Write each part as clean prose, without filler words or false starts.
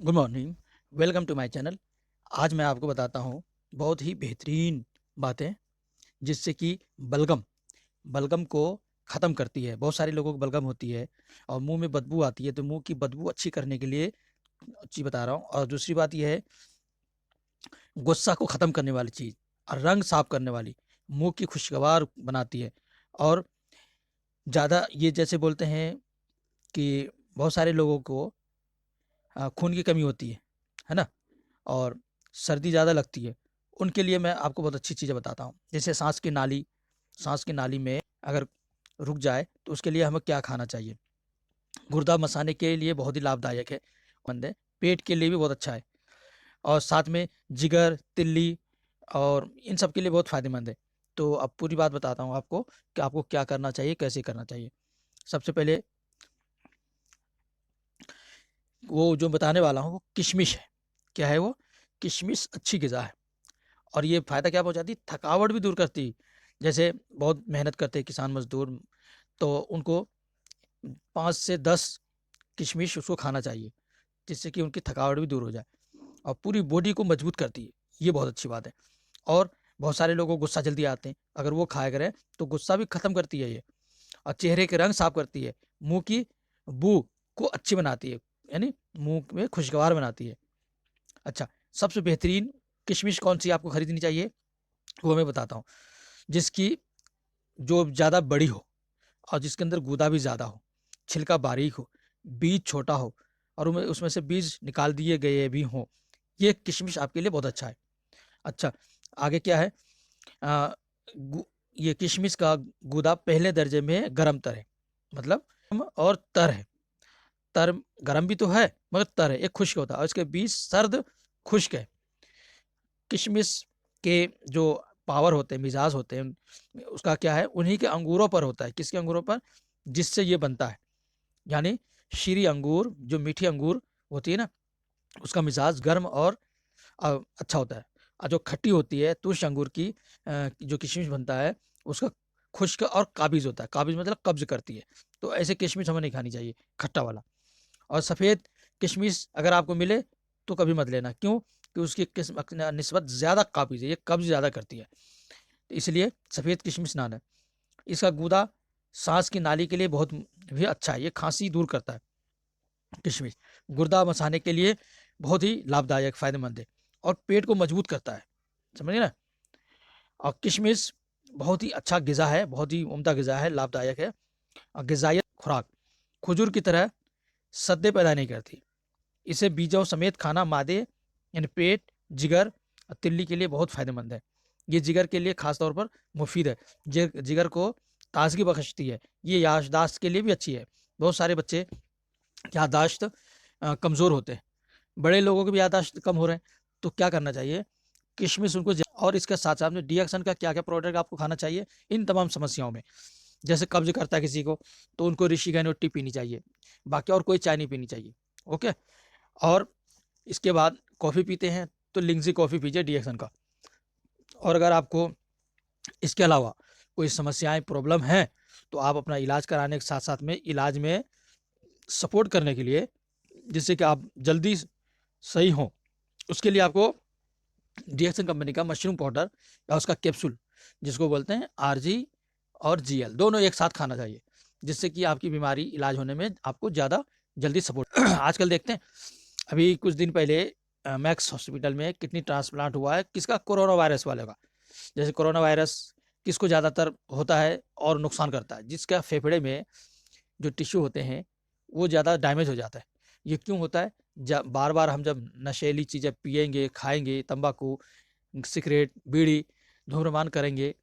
Good morning. Welcome to my channel. आज मैं आपको बताता हूँ बहुत ही बेहतरीन बातें जिससे कि बलगम बलगम को ख़त्म करती है। बहुत सारे लोगों को बलगम होती है और मुंह में बदबू आती है, तो मुंह की बदबू अच्छी करने के लिए अच्छी बता रहा हूँ। और दूसरी बात यह है, गुस्सा को ख़त्म करने वाली चीज़ और रंग साफ करने वाली, मुंह की खुशगवार बनाती है। और ज़्यादा ये जैसे बोलते हैं कि बहुत सारे लोगों को खून की कमी होती है ना? और सर्दी ज़्यादा लगती है, उनके लिए मैं आपको बहुत अच्छी चीज़ें बताता हूँ। जैसे साँस की नाली में अगर रुक जाए तो उसके लिए हमें क्या खाना चाहिए? गुर्दा मसाने के लिए बहुत ही लाभदायक है, मंद है, पेट के लिए भी बहुत अच्छा है और साथ में जिगर, तिल्ली और इन सब के लिए बहुत फ़ायदेमंद है। तो अब पूरी बात बताता हूँ आपको कि आपको क्या करना चाहिए, कैसे करना चाहिए। सबसे पहले वो जो बताने वाला हूँ वो किशमिश है। क्या है वो? किशमिश अच्छी ग़िज़ा है। और ये फ़ायदा क्या पहुँचाती है? थकावट भी दूर करती है। जैसे बहुत मेहनत करते हैं किसान मज़दूर, तो उनको 5 से 10 किशमिश उसको खाना चाहिए, जिससे कि उनकी थकावट भी दूर हो जाए और पूरी बॉडी को मजबूत करती है। ये बहुत अच्छी बात है। और बहुत सारे लोगों को गुस्सा जल्दी आते हैं, अगर वो खाया करें तो गुस्सा भी ख़त्म करती है ये। और चेहरे के रंग साफ़ करती है, मुँह की बू को अच्छी बनाती है, यानी मुँह में खुशगवार बनाती है। अच्छा, सबसे बेहतरीन किशमिश कौन-सी आपको खरीदनी चाहिए, वो मैं बताता हूँ। जिसकी जो ज़्यादा बड़ी हो और जिसके अंदर गूदा भी ज़्यादा हो, छिलका बारीक हो, बीज छोटा हो और उनमें उसमें से बीज निकाल दिए गए भी हों, ये किशमिश आपके लिए बहुत अच्छा है। अच्छा, आगे क्या है? अ, गू ये किशमिश का गूदा पहले दर्जे में गरम तर है, मतलब और तर है। तर गरम भी तो है मगर तर है, एक खुश्क होता है और इसके बीज सर्द, खुश्क है। किशमिश के जो पावर होते हैं, मिजाज होते हैं, उसका क्या है, उन्हीं के अंगूरों पर होता है। किसके अंगूरों पर? जिससे ये बनता है। यानी शीरी अंगूर, जो मीठी अंगूर होती है ना, उसका मिजाज गर्म और अच्छा होता है। और जो खट्टी होती है तुष अंगूर की, जो किशमिश बनता है, उसका खुश्क और काबिज होता है। काबिज मतलब कब्ज करती है। तो ऐसे किशमिश हमें नहीं खानी चाहिए, खट्टा वाला। और सफ़ेद किशमिश अगर आपको मिले तो कभी मत लेना। क्यों? कि उसकी किस्म निस्बत ज़्यादा काबिज़ है, ये कब्ज़ ज़्यादा करती है। तो इसलिए सफ़ेद किशमिश ना लें। इसका गूदा साँस की नाली के लिए बहुत भी अच्छा है, ये खाँसी दूर करता है किशमिश। गुर्दा मसाने के लिए बहुत ही लाभदायक, फ़ायदेमंद है और पेट को मजबूत करता है, समझे ना? और किशमिश बहुत ही अच्छा ग़िज़ा है, बहुत ही उम्दा ग़िज़ा है, लाभदायक है। ग़िज़ाइयत खुराक, खजूर की तरह सद्दे पैदा नहीं करती। इसे बीजों समेत खाना मादे यानी पेट, जिगर और तिल्ली के लिए बहुत फ़ायदेमंद है। ये जिगर के लिए ख़ास तौर पर मुफ़ीद है। जिगर को ताज़गी बख्शती है। ये याददाश्त के लिए भी अच्छी है। बहुत सारे बच्चे याददाश्त कमज़ोर होते हैं। बड़े लोगों की भी याददाश्त कम हो रहे हैं, तो क्या करना चाहिए? किशमिश उनको और इसके साथ-साथ में डिएक्सन का क्या-क्या प्रोडक्ट आपको खाना चाहिए इन तमाम समस्याओं में। जैसे कब्ज़ करता है किसी को, तो उनको ऋषि गहनोट्टी टी पीनी चाहिए। बाकी और कोई चाय नहीं पीनी चाहिए। ओके? और इसके बाद कॉफ़ी पीते हैं तो लिंग्ज़ी कॉफ़ी पीजिए डिएक्सन का। और अगर आपको इसके अलावा कोई समस्याएँ, प्रॉब्लम हैं, तो आप अपना इलाज कराने के साथ-साथ में इलाज में सपोर्ट करने के लिए, जिससे कि आप जल्दी सही हों, उसके लिए आपको डिएक्सन कंपनी का मशरूम पाउडर या उसका कैप्सूल, जिसको बोलते हैं आरजी और जीएल, दोनों एक साथ खाना चाहिए, जिससे कि आपकी बीमारी इलाज होने में आपको ज़्यादा जल्दी सपोर्ट आजकल देखते हैं, अभी कुछ दिन पहले मैक्स हॉस्पिटल में किडनी ट्रांसप्लांट हुआ है, किसका? कोरोना वायरस वाले का। जैसे कोरोना वायरस किसको ज़्यादातर होता है और नुकसान करता है? जिसका फेफड़े में जो टिश्यू होते हैं, वो ज़्यादा डैमेज हो जाता है। ये क्यों होता है? बार-बार हम जब नशीली चीज़ें पिएँगे, खाएँगे, तम्बाकू, सिगरेट, बीड़ी, धूम्रपान करेंगे,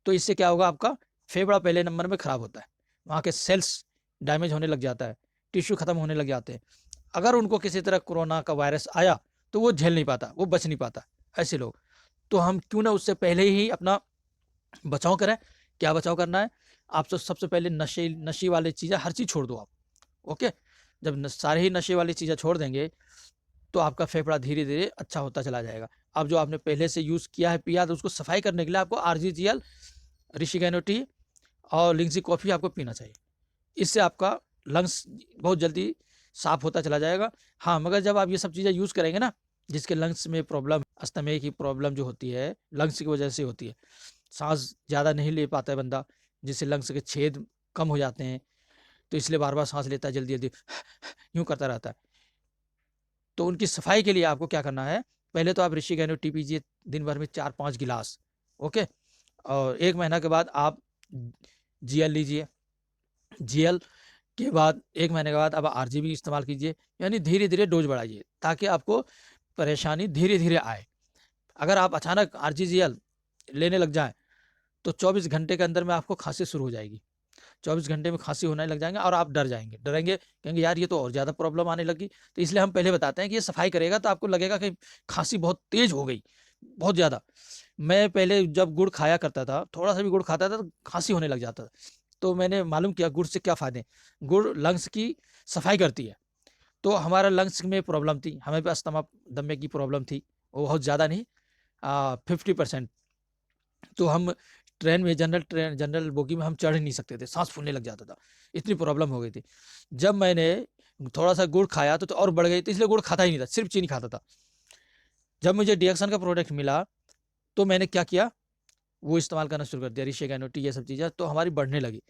तो इससे क्या होगा? आपका फेफड़ा पहले नंबर में खराब होता है। वहाँ के सेल्स डैमेज होने लग जाता है, टिश्यू खत्म होने लग जाते हैं। अगर उनको किसी तरह कोरोना का वायरस आया, तो वो झेल नहीं पाता, वो बच नहीं पाता, ऐसे लोग। तो हम क्यों ना उससे पहले ही अपना बचाव करें। क्या बचाव करना है? आप तो सबसे पहले नशे वाली चीज़ें, हर चीज़ छोड़ दो आप, ओके? जब सारे ही नशे वाली चीज़ें छोड़ देंगे, तो आपका फेफड़ा धीरे-धीरे अच्छा होता चला जाएगा। अब जो आपने पहले से यूज़ किया है, पिया, तो उसको सफाई करने के लिए आपको आरजीजीएल, ऋषिकेनो टी और लिंग्ज़ी कॉफ़ी आपको पीना चाहिए। इससे आपका लंग्स बहुत जल्दी साफ होता चला जाएगा। हाँ, मगर जब आप ये सब चीज़ें यूज़ करेंगे ना, जिसके लंग्स में प्रॉब्लम, अस्थमा की प्रॉब्लम जो होती है लंग्स की वजह से होती है, सांस ज़्यादा नहीं ले पाता है बंदा, जिससे लंग्स के छेद कम हो जाते हैं, तो इसलिए बार बार सांस लेता है जल्दी जल्दी यूँ करता रहता है। तो उनकी सफाई के लिए आपको क्या करना है, पहले तो आप ऋषिकेनो टी पीजिए दिन भर में 4-5 गिलास, ओके। और 1 महीना के बाद आप जीएल लीजिए। जीएल के बाद 1 महीने के बाद आप आरजीबी इस्तेमाल कीजिए, यानी धीरे-धीरे डोज़ बढ़ाइए ताकि आपको परेशानी धीरे-धीरे आए। अगर आप अचानक आरजीजीएल लेने लग जाएँ, तो 24 घंटे के अंदर में आपको खाँसी शुरू हो जाएगी। 24 घंटे में खाँसी होने लग जाएँगे और आप डर जाएँगे, डरेंगे, कहेंगे यार ये तो और ज़्यादा प्रॉब्लम आने लगी। तो इसलिए हम पहले बताते हैं कि ये सफाई करेगा तो आपको लगेगा कि खाँसी बहुत तेज़ हो गई, बहुत ज़्यादा। मैं पहले जब गुड़ खाया करता था, थोड़ा-सा भी गुड़ खाता था तो खाँसी होने लग जाता था। तो मैंने मालूम किया गुड़ से क्या फ़ायदे हैं। गुड़ लंग्स की सफाई करती है। तो हमारा लंग्स में प्रॉब्लम थी, हमें भी अस्थमा, दमे की प्रॉब्लम थी, वो बहुत ज़्यादा नहीं, 50%। तो हम ट्रेन में, जनरल बोगी में हम चढ़ ही नहीं सकते थे, साँस फूलने लग जाता था, इतनी प्रॉब्लम हो गई थी। जब मैंने थोड़ा-सा गुड़ खाया तो और बढ़ गई, तो इसलिए गुड़ खाता ही नहीं था, सिर्फ़ चीनी खाता था। जब मुझे डिएक्सन का प्रोडक्ट मिला, तो मैंने क्या किया, वो इस्तेमाल करना शुरू कर दिया, ऋषिकेनो टी, ये सब चीज़ें, तो हमारी बढ़ने लगी।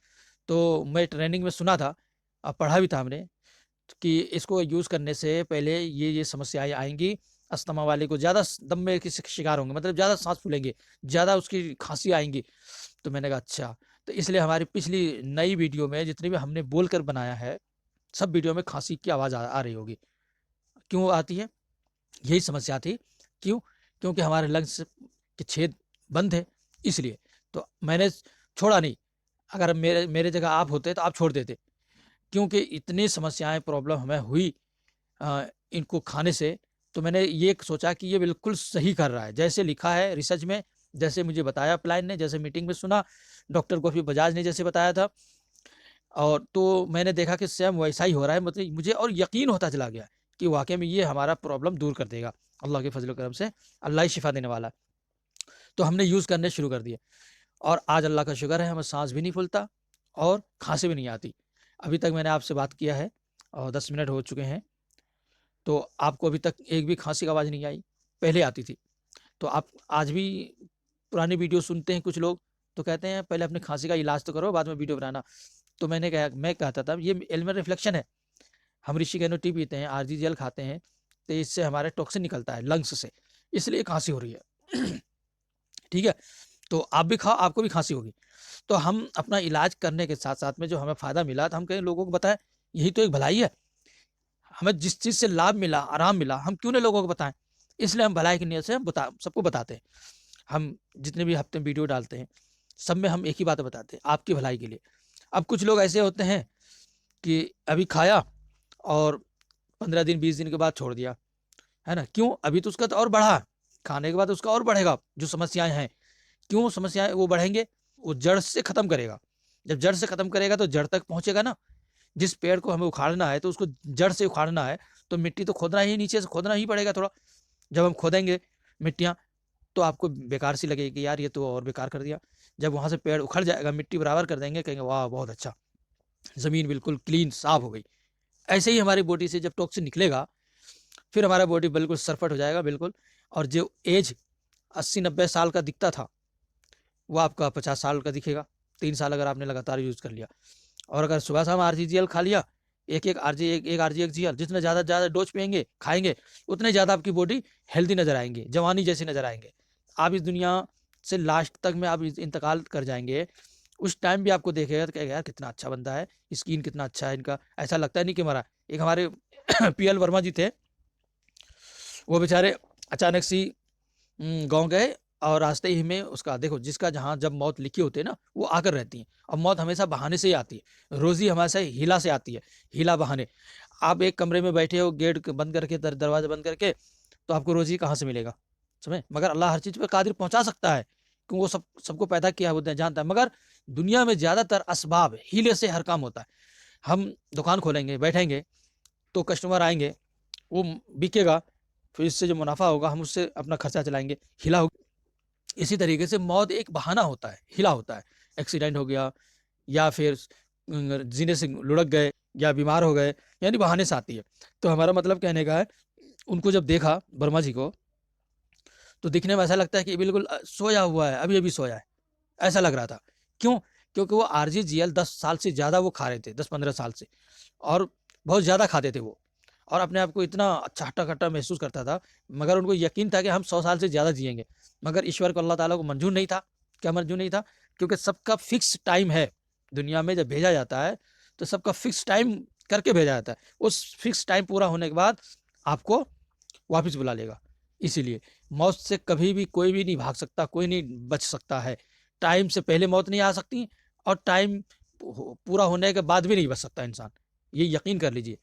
तो मैं ट्रेनिंग में सुना था, पढ़ा भी था हमने कि इसको यूज़ करने से पहले ये समस्याएँ आएँगी, अस्थमा वाले को ज़्यादा दमे के शिकार होंगे, मतलब ज़्यादा साँस फूलेंगे, ज़्यादा उसकी खाँसी आएँगी। तो मैंने कहा अच्छा, तो इसलिए हमारी पिछली नई वीडियो में जितनी भी हमने बोलकर बनाया है, सब वीडियो में खाँसी की आवाज़ आ रही होगी। क्यों आती है? यही समस्या थी। क्यों? क्योंकि हमारे लंग्स के छेद बंद थे, इसलिए। तो मैंने छोड़ा नहीं, अगर मेरे मेरे जगह आप होते तो आप छोड़ देते, क्योंकि इतनी समस्याएँ, प्रॉब्लम हमें हुई इनको खाने से। तो मैंने ये सोचा कि ये बिल्कुल सही कर रहा है, जैसे लिखा है रिसर्च में, जैसे मुझे बताया अपलाइन ने, जैसे मीटिंग में सुना, डॉक्टर गोपी बजाज ने जैसे बताया था, और तो मैंने देखा कि सेम वैसा ही हो रहा है, मतलब मुझे और यकीन होता चला गया कि वाक़ई में ये हमारा प्रॉब्लम दूर कर देगा। अल्लाह के फज़ल व करम से, अल्लाह ही शिफ़ा देने वाला है। तो हमने यूज़ करने शुरू कर दिए और आज अल्लाह का शुक्र है, हमें साँस भी नहीं फूलता और खाँसी भी नहीं आती। अभी तक मैंने आपसे बात किया है और 10 मिनट हो चुके हैं, तो आपको अभी तक एक भी खाँसी की आवाज़ नहीं आई, पहले आती थी। तो आप आज भी पुरानी वीडियो सुनते हैं कुछ लोग, तो कहते हैं पहले अपनी खाँसी का इलाज तो करो, बाद में वीडियो बनाना। तो मैं कहता था ये एनिमल रिफ्लेक्शन है। हम ऋषिकेनो टी पीते हैं, आरजीजीएल खाते हैं, तो इससे हमारे टॉक्सिन निकलता है लंग्स से, इसलिए खाँसी हो रही है। ठीक है? तो आप भी खाओ, आपको भी खाँसी होगी। तो हम अपना इलाज करने के साथ-साथ में जो हमें फ़ायदा मिला, तो हम कहीं लोगों को बताएँ, यही तो एक भलाई है। हमें जिस चीज़ से लाभ मिला, आराम मिला, हम क्यों नहीं लोगों को बताएँ? इसलिए हम भलाई की नीयत से हम सबको बताते हैं। हम जितने भी हफ़्ते में वीडियो डालते हैं, सब में हम एक ही बात बताते हैं, आपकी भलाई के लिए। अब कुछ लोग ऐसे होते हैं कि अभी खाया और 15 दिन, 20 दिन के बाद छोड़ दिया, है ना? क्यों? अभी तो उसका तो और बढ़ा, खाने के बाद उसका और बढ़ेगा, जो समस्याएँ हैं। क्यों समस्याएँ वो बढ़ेंगे? वो जड़ से खत्म करेगा। जब जड़ से खत्म करेगा तो जड़ तक पहुँचेगा ना। जिस पेड़ को हमें उखाड़ना है तो उसको जड़ से उखाड़ना है, तो मिट्टी तो खोदना ही, नीचे से खोदना ही पड़ेगा थोड़ा। जब हम खोदेंगे मिट्टियाँ, तो आपको बेकार सी लगेगी कि यार ये तो और बेकार कर दिया। जब वहाँ से पेड़ उखड़ जाएगा, मिट्टी बराबर कर देंगे, कहेंगे वाह! बहुत अच्छा, ज़मीन बिल्कुल क्लीन साफ हो गई। ऐसे ही हमारी बॉडी से जब टॉक्सिन निकलेगा, फिर हमारा बॉडी बिल्कुल सरफट हो जाएगा बिल्कुल, और जो एज 80-90 साल का दिखता था, वो आपका 50 साल का दिखेगा। 3 साल अगर आपने लगातार यूज़ कर लिया। और अगर सुबह-शाम आरजीजीएल खा लिया, एक आरजी एक जीएल, जितना ज़्यादा से ज़्यादा डोज़ पिएँगे, खाएँगे, उतने ज़्यादा आपकी बॉडी हेल्दी नज़र आएँगे, जवानी जैसे नज़र आएँगे। आप इस दुनिया से लास्ट तक में आप इंतकाल कर जाएँगे, उस टाइम भी आपको देखेगा तो कहेगा यार कितना अच्छा बंदा है, स्किन कितना अच्छा है इनका, ऐसा लगता है नहीं कि मरा है। एक हमारे पीएल वर्मा जी थे, वो बेचारे अचानक से गाँव गए और रास्ते ही में उसका देखो, जिसका जहाँ जब मौत लिखी होती है ना, वो आकर रहती है, और मौत हमेशा बहाने से ही आती है। रोज़ी हमेशा हीला से आती है, हीला बहाने। आप एक कमरे में बैठे हो, गेट बंद करके, दरवाज़ा बंद करके, तो आपको रोज़ी कहाँ से मिलेगा? समझे? मगर अल्लाह हर चीज़ पे कादिर पहुँचा सकता है, क्योंकि वो सबको पैदा किया है, वो जानता है। मगर दुनिया में ज़्यादातर असबाब हीले से हर काम होता है। हम दुकान खोलेंगे, बैठेंगे, तो कस्टमर आएँगे, वो बिकेगा, फिर इससे जो मुनाफ़ा होगा हम उससे अपना खर्चा चलाएँगे, हीला हो। इसी तरीके से मौत एक बहाना होता है, हीला होता है। एक्सीडेंट हो गया, या फिर जीने से लुढ़क गए, या बीमार हो गए, यानी बहाने से आती है। तो हमारा मतलब कहने का है, उनको जब देखा वर्मा जी को, तो दिखने में ऐसा लगता है कि बिल्कुल सोया हुआ है, अभी-अभी सोया है, ऐसा लग रहा था। क्यों? क्योंकि वो आरजीजीएल 10 साल से ज़्यादा वो खा रहे थे, 10-15 साल से, और बहुत ज़्यादा खाते थे वो, और अपने आप को इतना अच्छा हट्टा-कट्टा महसूस करता था, मगर उनको यकीन था कि हम 100 साल से ज़्यादा जिएँगे। मगर ईश्वर को, अल्लाह ताला को मंज़ूर नहीं था। क्या मंज़ूर नहीं था? क्योंकि सबका फ़िक्स टाइम है। दुनिया में जब भेजा जाता है, तो सबका फ़िक्स टाइम करके भेजा जाता है। उस फ़िक्स टाइम पूरा होने के बाद आपको वापस बुला लेगा। इसीलिए मौत से कभी भी कोई भी नहीं भाग सकता, कोई नहीं बच सकता है। टाइम से पहले मौत नहीं आ सकती, और टाइम पूरा होने के बाद भी नहीं बच सकता इंसान। ये यकीन कर लीजिए।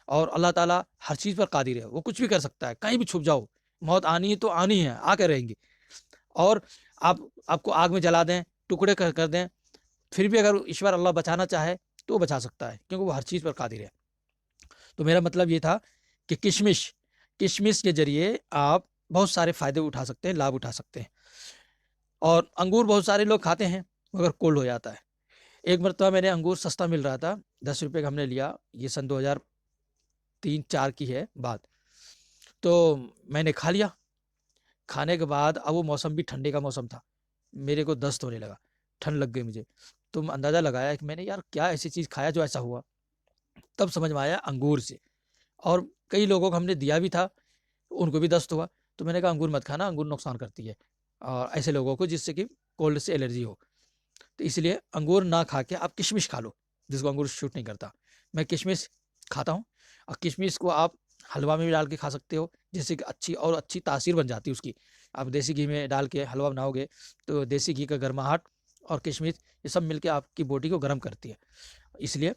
और अल्लाह ताला हर चीज़ पर कादिर है, वो कुछ भी कर सकता है। कहीं भी छुप जाओ, मौत आनी है तो आनी है, आके रहेंगी। और आपको आग में जला दें, टुकड़े कर दें, फिर भी अगर ईश्वर अल्लाह बचाना चाहे तो वो बचा सकता है, क्योंकि वो हर चीज़ पर कादिर है। तो मेरा मतलब ये था कि किशमिश किशमिश के ज़रिए आप बहुत सारे फ़ायदे उठा सकते हैं, लाभ उठा सकते हैं। और अंगूर बहुत सारे लोग खाते हैं, मगर कोल्ड हो जाता है। एक मरतबा मैंने अंगूर सस्ता मिल रहा था, ₹10 का हमने लिया, ये सन 2003-4 की है बात। तो मैंने खा लिया। खाने के बाद अब वो मौसम भी ठंडी का मौसम था। मेरे को दस्त होने लगा, ठंड लग गई मुझे। तो अंदाज़ा लगाया कि मैंने यार क्या ऐसी चीज़ खाया जो ऐसा हुआ? तब समझ में आया अंगूर से। और कई लोगों को हमने दिया भी था, उनको भी दस्त हुआ। तो मैंने कहा अंगूर मत खाना, अंगूर नुकसान करती है, और ऐसे लोगों को जिससे कि कोल्ड से एलर्जी हो। तो इसलिए अंगूर ना खा के आप किशमिश खा लो, जिसको अंगूर शूट नहीं करता। मैं किशमिश खाता हूँ, और किशमिश को आप हलवा में भी डाल के खा सकते हो, जिससे कि अच्छी तासीर बन जाती है उसकी। आप देसी घी में डाल के हलवा बनाओगे, तो देसी घी का गर्माहट और किशमिश ये सब मिलके आपकी बॉडी को गर्म करती है। इसलिए,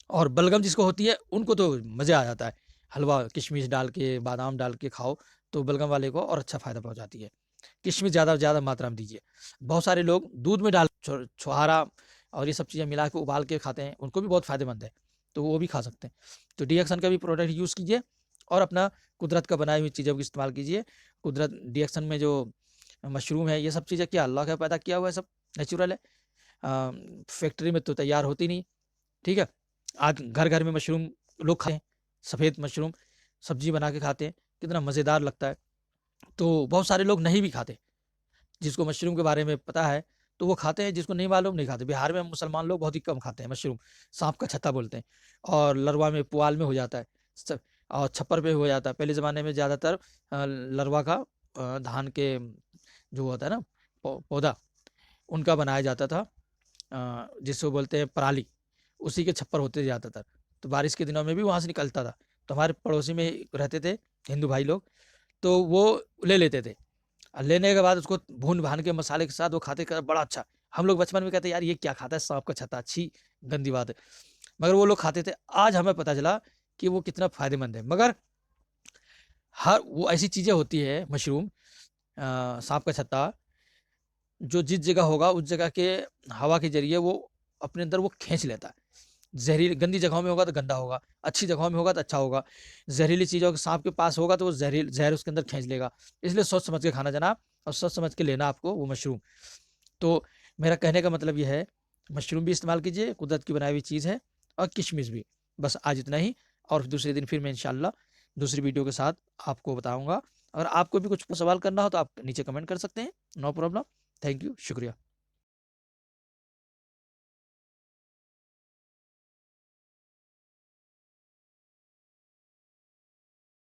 और बलगम जिसको होती है उनको तो मज़ा आ जाता है। हलवा किशमिश डाल के, बादाम डाल के खाओ, तो बलगम वाले को और अच्छा फ़ायदा पहुँचाती है। किशमिश ज़्यादा से ज़्यादा मात्रा में दीजिए। बहुत सारे लोग दूध में डाल छुहारा और ये सब चीज़ें मिला के उबाल के खाते हैं, उनको भी बहुत फ़ायदेमंद है, तो वो भी खा सकते हैं। तो डीएक्सन का भी प्रोडक्ट यूज़ कीजिए, और अपना कुदरत का बनाई हुई चीज़ों का इस्तेमाल कीजिए। कुदरत डीएक्सन में जो मशरूम है, ये सब चीज़ें क्या अल्लाह का पैदा किया हुआ है, सब नेचुरल है। फैक्ट्री में तो तैयार होती नहीं, ठीक है? आज घर-घर में मशरूम लोग खाते हैं, सफ़ेद मशरूम सब्ज़ी बना के खाते हैं, कितना मज़ेदार लगता है। तो बहुत सारे लोग नहीं भी खाते, जिसको मशरूम के बारे में पता है, तो वो खाते हैं, जिसको नहीं मालूम नहीं खाते। बिहार में मुसलमान लोग बहुत ही कम खाते हैं मशरूम, साँप का छत्ता बोलते हैं, और लरवा में, पुआल में हो जाता है, स और छप्पर पे हो जाता है। पहले ज़माने में ज़्यादातर लरवा का धान के जो होता है ना पौधा, उनका बनाया जाता था, जिसको बोलते हैं पराली, उसी के छप्पर होते ज़्यादातर। तो बारिश के दिनों में भी वहाँ से निकलता था। तो हमारे पड़ोसी में रहते थे हिंदू भाई लोग, तो वो ले लेते थे, और लेने के बाद उसको भून-भान के मसाले के साथ वो खाते क बड़ा अच्छा। हम लोग बचपन में कहते यार ये क्या खाता है, साँप का छत्ता, छी, गंदी बात है। मगर वो लोग खाते थे। आज हमें पता चला कि वो कितना फ़ायदेमंद है। मगर हर वो ऐसी चीज़ें होती है मशरूम, साँप का छत्ता, जो जिस जगह होगा उस जगह के हवा के ज़रिए वो अपने अंदर वो खींच लेता है। ज़हरीली गंदी जगहों में होगा तो गंदा होगा, अच्छी जगहों में होगा तो अच्छा होगा। ज़हरीली चीज़ों के साँप के पास होगा तो वो ज़हर उसके अंदर खींच लेगा। इसलिए सोच समझ के खाना जनाब, और सोच समझ के लेना आपको वो मशरूम। तो मेरा कहने का मतलब ये है, मशरूम भी इस्तेमाल कीजिए, कुदरत की बनाई हुई चीज़ है, और किशमिश भी। बस आज इतना ही, और दूसरे दिन फिर मैं इंशाअल्लाह दूसरी वीडियो के साथ आपको बताऊँगा। अगर आपको भी कुछ सवाल करना हो तो आप नीचे कमेंट कर सकते हैं, नो प्रॉब्लम। थैंक यू, शुक्रिया।